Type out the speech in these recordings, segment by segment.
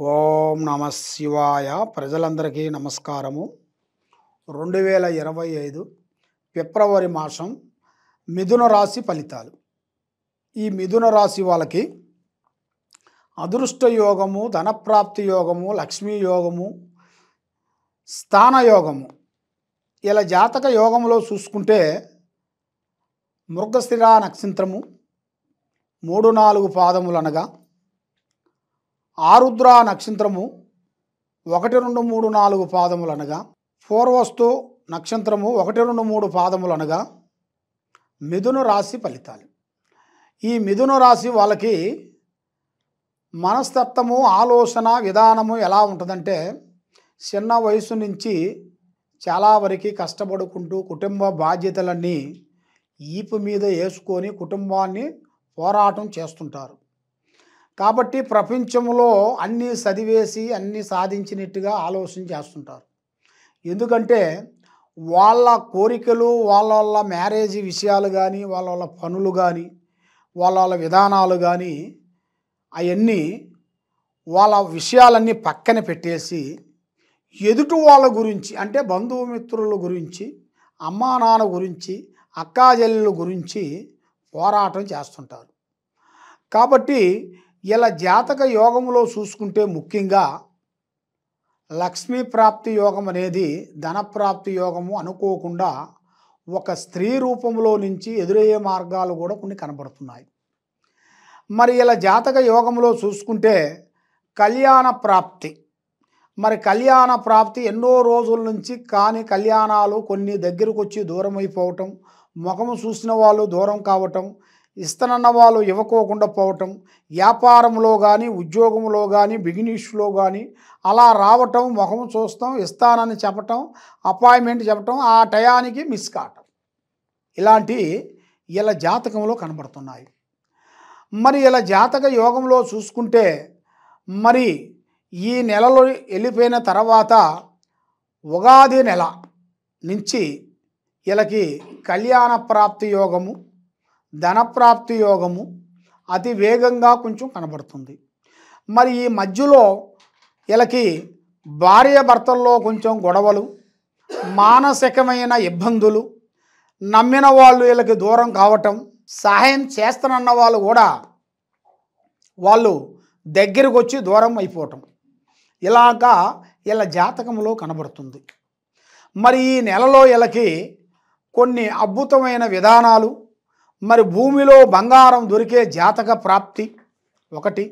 ఓం నమ శివాయ. ప్రజలందరికీ నమస్కారము. 2025 ఫిబ్రవరి మాసం మిథున రాశి ఫలితాలు. ఈ మిథున రాశి వాళ్ళకి అదృష్ట యోగము, ధనప్రాప్తి యోగము, లక్ష్మీ యోగము, స్థాన యోగము. ఇలా జాతక యోగంలో చూసుకుంటే మృగశిర నక్షత్రము 3-4 పాదములు అనగా, ఆరుద్ర నక్షత్రము 1-2-3-4 పాదములు అనగా, పూర్వస్తు నక్షత్రము 1-2-3 పాదములు అనగా మిథున రాశి ఫలితాలు. ఈ మిథున రాశి వాళ్ళకి మనస్తత్వము, ఆలోచన విధానము ఎలా ఉంటుందంటే, చిన్న వయసు నుంచి చాలా వరకు కష్టపడుకుంటూ కుటుంబ బాధ్యతలన్నీ ఈపు మీద వేసుకొని కుటుంబాన్ని పోరాటం చేస్తుంటారు. కాబట్టి ప్రపంచంలో అన్నీ చదివేసి అన్నీ సాధించినట్టుగా ఆలోచన చేస్తుంటారు. ఎందుకంటే వాళ్ళ కోరికలు, వాళ్ళ మ్యారేజ్ విషయాలు కానీ, వాళ్ళ పనులు కానీ, వాళ్ళ విధానాలు కానీ, అవన్నీ వాళ్ళ విషయాలన్నీ పక్కన పెట్టేసి ఎదుటి వాళ్ళ గురించి, అంటే బంధుమిత్రుల గురించి, అమ్మా నాన్న గురించి, అక్కాజెల్లెల గురించి పోరాటం చేస్తుంటారు. కాబట్టి ఇలా జాతక యోగంలో చూసుకుంటే ముఖ్యంగా లక్ష్మీ ప్రాప్తి యోగం అనేది ధనప్రాప్తి యోగము అనుకోకుండా ఒక స్త్రీ రూపంలో నుంచి ఎదురయ్యే మార్గాలు కూడా కొన్ని కనబడుతున్నాయి. మరి ఇలా జాతక యోగంలో చూసుకుంటే కళ్యాణ ప్రాప్తి. మరి కళ్యాణ ప్రాప్తి ఎన్నో రోజుల నుంచి కాని కళ్యాణాలు కొన్ని దగ్గరకు వచ్చి దూరం అయిపోవటం, ముఖము చూసిన వాళ్ళు దూరం కావటం, ఇస్తానన్న వాళ్ళు ఇవ్వకోకుండా పోవటం, వ్యాపారంలో కానీ, ఉద్యోగంలో కానీ, బిజినెస్లో కానీ అలా రావటం, ముఖం చూస్తాం, ఇస్తానని చెప్పటం, అపాయింట్మెంట్ చెప్పటం, ఆ టయానికి మిస్ కావటం, ఇలాంటి ఇలా జాతకంలో కనబడుతున్నాయి. మరి ఇలా జాతక యోగంలో చూసుకుంటే మరి ఈ నెలలో వెళ్ళిపోయిన తర్వాత ఉగాది నెల నుంచి వీళ్ళకి కళ్యాణ ప్రాప్తి యోగము, ధనప్రాప్తి యోగము అతి వేగంగా కొంచెం కనబడుతుంది. మరి ఈ మధ్యలో వీళ్ళకి భార్యాభర్తల్లో కొంచెం గొడవలు, మానసికమైన ఇబ్బందులు, నమ్మిన వాళ్ళు వీళ్ళకి దూరం కావటం, సహాయం చేస్తానన్న వాళ్ళు కూడా వాళ్ళు దగ్గరకు వచ్చి దూరం అయిపోవటం, ఇలాగా వీళ్ళ జాతకంలో కనబడుతుంది. మరి ఈ నెలలో వీళ్ళకి కొన్ని అద్భుతమైన విధానాలు, మరి భూమిలో బంగారం దొరికే జాతక ప్రాప్తి ఒకటి.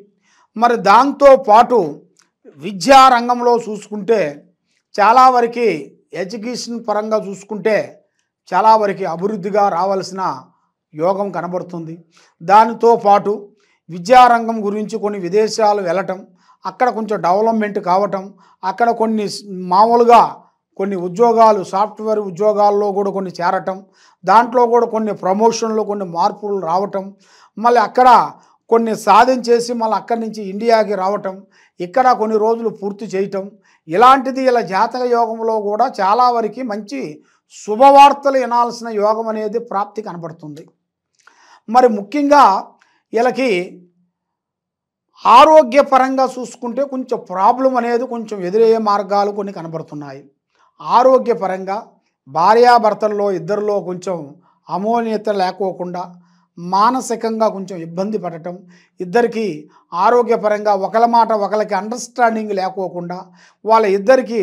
మరి దాంతో పాటు విద్యారంగంలో చూసుకుంటే చాలా వరకు ఎడ్యుకేషన్ పరంగా చూసుకుంటే చాలా వరకు అభివృద్ధిగా రావాల్సిన యోగం కనబడుతుంది. దానితో పాటు విద్యారంగం గురించి కొన్ని విదేశాలు వెళ్ళటం, అక్కడ కొంచెం డెవలప్మెంట్ కావటం, అక్కడ కొన్ని మామూలుగా కొన్ని ఉద్యోగాలు, సాఫ్ట్వేర్ ఉద్యోగాల్లో కూడా కొన్ని చేరటం, దాంట్లో కూడా కొన్ని ప్రమోషన్లు, కొన్ని మార్పులు రావటం, మళ్ళీ అక్కడ కొన్ని సాధించేసి మళ్ళీ అక్కడి నుంచి ఇండియాకి రావటం, ఇక్కడ కొన్ని రోజులు పూర్తి చేయటం, ఇలాంటిది ఇలా జాతక యోగంలో కూడా చాలా వరకు మంచి శుభవార్తలు వినాల్సిన యోగం అనేది ప్రాప్తి కనబడుతుంది. మరి ముఖ్యంగా వీళ్ళకి ఆరోగ్యపరంగా చూసుకుంటే కొంచెం ప్రాబ్లం అనేది కొంచెం ఎదురయ్యే మార్గాలు కొన్ని కనబడుతున్నాయి. ఆరోగ్యపరంగా భార్యాభర్తల్లో ఇద్దరిలో కొంచెం అమోన్యత లేకోకుండా, మానసికంగా కొంచెం ఇబ్బంది పడటం, ఇద్దరికి ఆరోగ్యపరంగా ఒకళ్ళ మాట ఒకరికి అండర్స్టాండింగ్ లేకోకుండా వాళ్ళ ఇద్దరికి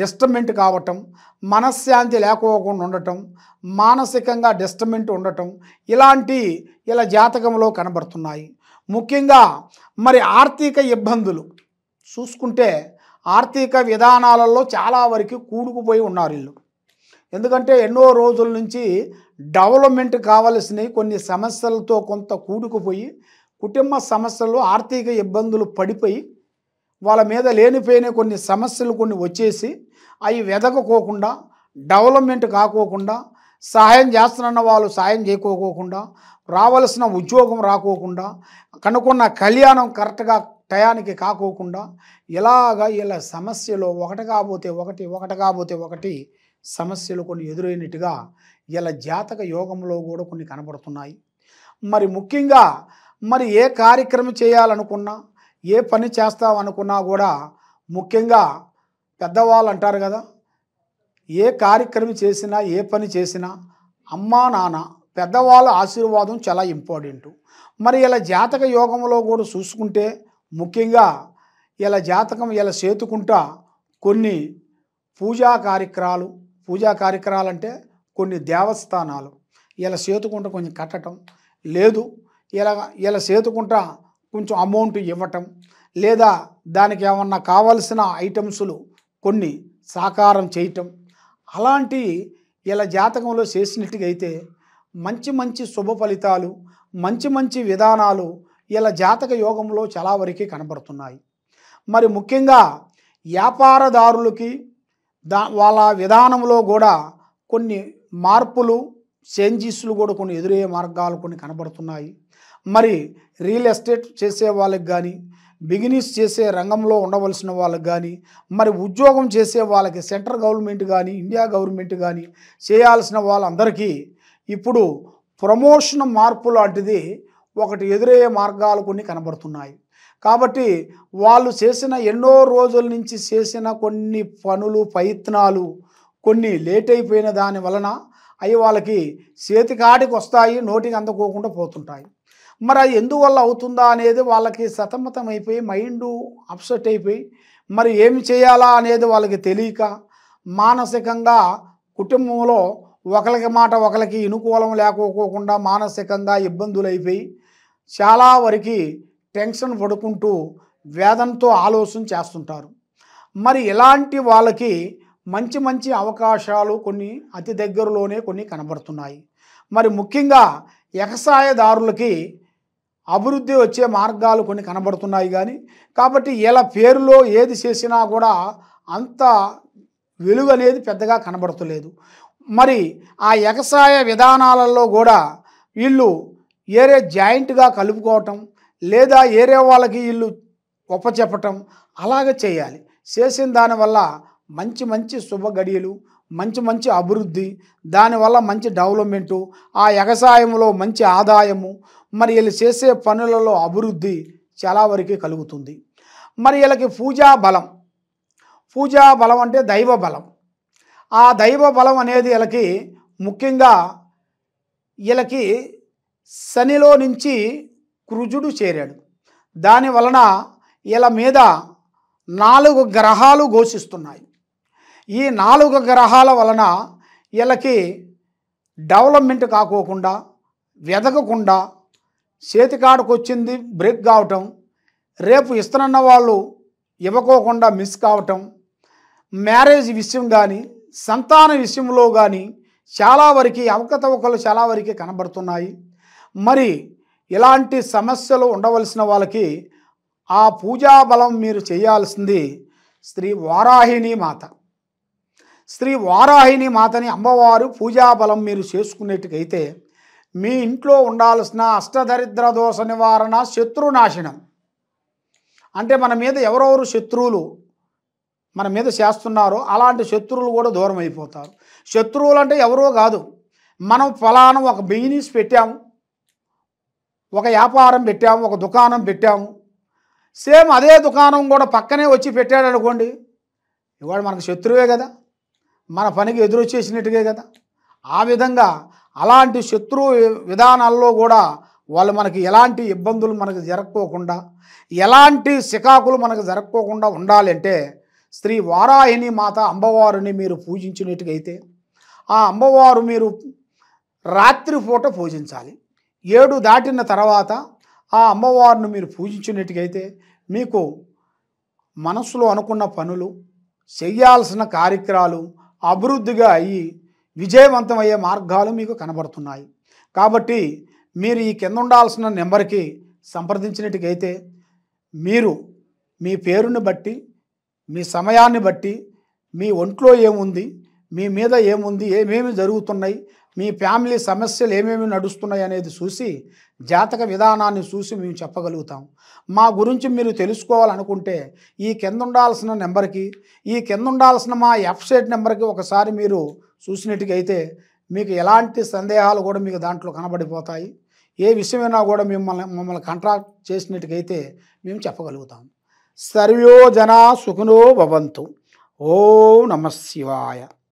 డిస్టర్బెంట్ కావటం, మనశ్శాంతి లేకోకుండా ఉండటం, మానసికంగా డిస్టర్బెంట్ ఉండటం, ఇలాంటి ఇలా జాతకంలో కనబడుతున్నాయి. ముఖ్యంగా మరి ఆర్థిక ఇబ్బందులు చూసుకుంటే ఆర్థిక విధానాలలో చాలా వరకు కూడుకుపోయి ఉన్నారు వీళ్ళు. ఎందుకంటే ఎన్నో రోజుల నుంచి డెవలప్మెంట్ కావలసినవి కొన్ని సమస్యలతో కొంత కూడుకుపోయి, కుటుంబ సమస్యలు, ఆర్థిక ఇబ్బందులు పడిపోయి వాళ్ళ మీద లేనిపోయిన కొన్ని సమస్యలు కొన్ని వచ్చేసి అవి వెదకపోకుండా, డెవలప్మెంట్ కాకోకుండా, సహాయం చేస్తున్న వాళ్ళు సాయం చేయకోకుండా, రావాల్సిన ఉద్యోగం రాకోకుండా, కనుక్కున్న కళ్యాణం కరెక్ట్గా టయానికి కాకోకుండా, ఇలాగా ఇలా సమస్యలు ఒకటి కాకపోతే ఒకటి సమస్యలు కొన్ని ఎదురైనట్టుగా ఇలా జాతక యోగంలో కూడా కొన్ని కనబడుతున్నాయి. మరి ముఖ్యంగా మరి ఏ కార్యక్రమం చేయాలనుకున్నా, ఏ పని చేస్తామనుకున్నా కూడా ముఖ్యంగా పెద్దవాళ్ళు అంటారు కదా, ఏ కార్యక్రమం చేసినా ఏ పని చేసినా అమ్మా నాన్న పెద్దవాళ్ళ ఆశీర్వాదం చాలా ఇంపార్టెంట్. మరి ఇలా జాతక యోగంలో కూడా చూసుకుంటే ముఖ్యంగా ఇలా జాతకం ఇలా చేతుకుంటా కొన్ని పూజా కార్యక్రమాలు అంటే కొన్ని దేవస్థానాలు ఇలా చేతుకుంటా కొంచెం కట్టడం, లేదు ఇలా చేతుకుంటా కొంచెం అమౌంట్ ఇవ్వటం, లేదా దానికి ఏమన్నా కావలసిన ఐటమ్స్లు కొన్ని సాకారం చేయటం, అలాంటి ఇలా జాతకంలో చేసినట్టుగా అయితే మంచి మంచి శుభ ఫలితాలు, మంచి మంచి విధానాలు ఇలా జాతక యోగంలో చాలా వరకు కనబడుతున్నాయి. మరి ముఖ్యంగా వ్యాపారదారులకి వాళ్ళ విధానంలో కూడా కొన్ని మార్పులు చేంజెస్లు కూడా కొన్ని ఎదురయ్యే మార్గాలు కొన్ని కనబడుతున్నాయి. మరి రియల్ ఎస్టేట్ చేసే వాళ్ళకి కానీ, బిజినెస్ చేసే రంగంలో ఉండవలసిన వాళ్ళకి కానీ, మరి ఉద్యోగం చేసే వాళ్ళకి సెంట్రల్ గవర్నమెంట్ కానీ ఇండియా గవర్నమెంట్ కానీ చేయాల్సిన వాళ్ళందరికీ ఇప్పుడు ప్రమోషన్ మార్పు లాంటిది ఒకటి ఎదురయ్యే మార్గాలు కొన్ని కనబడుతున్నాయి. కాబట్టి వాళ్ళు చేసిన ఎన్నో రోజుల నుంచి చేసిన కొన్ని పనులు ప్రయత్నాలు కొన్ని లేట్ అయిపోయిన దాని వలన అవి వాళ్ళకి చేతికాడికి వస్తాయి, నోటికి అందుకోకుండా పోతుంటాయి. మరి అది ఎందువల్ల అవుతుందా అనేది వాళ్ళకి సతమతం అయిపోయి మైండు అప్సెట్ అయిపోయి మరి ఏమి చేయాలా అనేది వాళ్ళకి తెలియక మానసికంగా కుటుంబంలో ఒకరికి మాట ఒకరికి అనుకూలం లేకపోకుండా మానసికంగా ఇబ్బందులు అయిపోయి చాలా వరకు టెన్షన్ పడుకుంటూ వేదనతో ఆలోచన చేస్తుంటారు. మరి ఇలాంటి వాళ్ళకి మంచి మంచి అవకాశాలు కొన్ని అతి దగ్గరలోనే కొన్ని కనబడుతున్నాయి. మరి ముఖ్యంగా వ్యవసాయదారులకి అభివృద్ధి వచ్చే మార్గాలు కొన్ని కనబడుతున్నాయి. కానీ కాబట్టి ఇలా పేరులో ఏది చేసినా కూడా అంత వెలుగు అనేది పెద్దగా కనబడతలేదు. మరి ఆ వ్యవసాయ విధానాలలో కూడా వీళ్ళు ఏరే జాయింట్గా కలుపుకోవటం, లేదా ఏరే వాళ్ళకి వీళ్ళు ఒప్పచెప్పటం అలాగే చేయాలి. చేసిన దానివల్ల మంచి మంచి శుభ గడియలు, మంచి మంచి అభివృద్ధి, దానివల్ల మంచి డెవలప్మెంటు, ఆ వ్యవసాయంలో మంచి ఆదాయము, మరి వీళ్ళు చేసే పనులలో అభివృద్ధి చాలా వరకు కలుగుతుంది. మరి వీళ్ళకి పూజా బలం అంటే దైవ బలం. ఆ దైవ బలం అనేది వీళ్ళకి ముఖ్యంగా వీళ్ళకి శనిలో నుంచి కుజుడు చేరాడు. దాని వలన వీళ్ళ మీద 4 గ్రహాలు ఘోషిస్తున్నాయి. ఈ 4 గ్రహాల వలన వీళ్ళకి డెవలప్మెంట్ కాకోకుండా, వెదకకుండా, చేతికాడకు వచ్చింది బ్రేక్ కావటం, రేపు ఇస్తున్న వాళ్ళు ఇవ్వకోకుండా మిస్ కావటం, మ్యారేజ్ విషయం కానీ సంతాన విషయంలో కానీ చాలా వరకు అవకతవకలు చాలా వరకు కనబడుతున్నాయి. మరి ఇలాంటి సమస్యలు ఉండవలసిన వాళ్ళకి ఆ పూజా బలం మీరు చేయాల్సింది శ్రీ వారాహిణి మాత. శ్రీ వారాహిణి మాతని అమ్మవారు పూజా బలం మీరు చేసుకునేట్టుకైతే మీ ఇంట్లో ఉండాల్సిన అష్టదరిద్ర దోష నివారణ, శత్రునాశనం అంటే మన మీద ఎవరెవరు శత్రువులు మన మీద చేస్తున్నారో అలాంటి శత్రువులు కూడా దూరం అయిపోతారు. శత్రువులు అంటే ఎవరో కాదు, మనం ఫలానా ఒక బిజినెస్ పెట్టాము, ఒక వ్యాపారం పెట్టాము, ఒక దుకాణం పెట్టాము, సేమ్ అదే దుకాణం కూడా పక్కనే వచ్చి పెట్టాడు అనుకోండి, ఇవాడు మనకు శత్రువే కదా, మన పనికి ఎదురొచ్చేసినట్టుగా కదా. ఆ విధంగా అలాంటి శత్రు విధానాల్లో కూడా వాళ్ళు మనకి ఎలాంటి ఇబ్బందులు మనకు జరగకోకుండా, ఎలాంటి సికాకులు మనకు జరగకోకుండా ఉండాలంటే శ్రీ వారాహిణి మాత అమ్మవారిని మీరు పూజించినట్టుగైతే ఆ అమ్మవారు మీరు రాత్రిపూట పూజించాలి. 7 దాటిన తర్వాత ఆ అమ్మవారిని మీరు పూజించినట్టుగైతే మీకు మనసులో అనుకున్న పనులు, చేయాల్సిన కార్యక్రమాలు అభివృద్ధిగా అయ్యి విజయవంతమయ్యే మార్గాలు మీకు కనబడుతున్నాయి. కాబట్టి మీరు ఈ కింద ఉండాల్సిన నెంబర్కి సంప్రదించినట్టుగైతే మీరు మీ పేరుని బట్టి, మీ సమయాన్ని బట్టి, మీ ఒంట్లో ఏముంది, మీ మీద ఏముంది, ఏమేమి జరుగుతున్నాయి, మీ ఫ్యామిలీ సమస్యలు ఏమేమి నడుస్తున్నాయి అనేది చూసి జాతక విధానాన్ని చూసి మేము చెప్పగలుగుతాం. మా గురించి మీరు తెలుసుకోవాలనుకుంటే ఈ కింద ఉండాల్సిన నెంబర్కి, ఈ కింద ఉండాల్సిన మా వెబ్సైట్ నెంబర్కి ఒకసారి మీరు చూసినట్టుగైతే మీకు ఎలాంటి సందేహాలు కూడా మీకు దాంట్లో కనబడిపోతాయి. ఏ విషయమైనా కూడా మమ్మల్ని కాంట్రాక్ట్ చేసినట్టుకైతే మేము చెప్పగలుగుతాం. సర్వో జనా సుఖినో భవంతు. ఓం నమః శివాయ.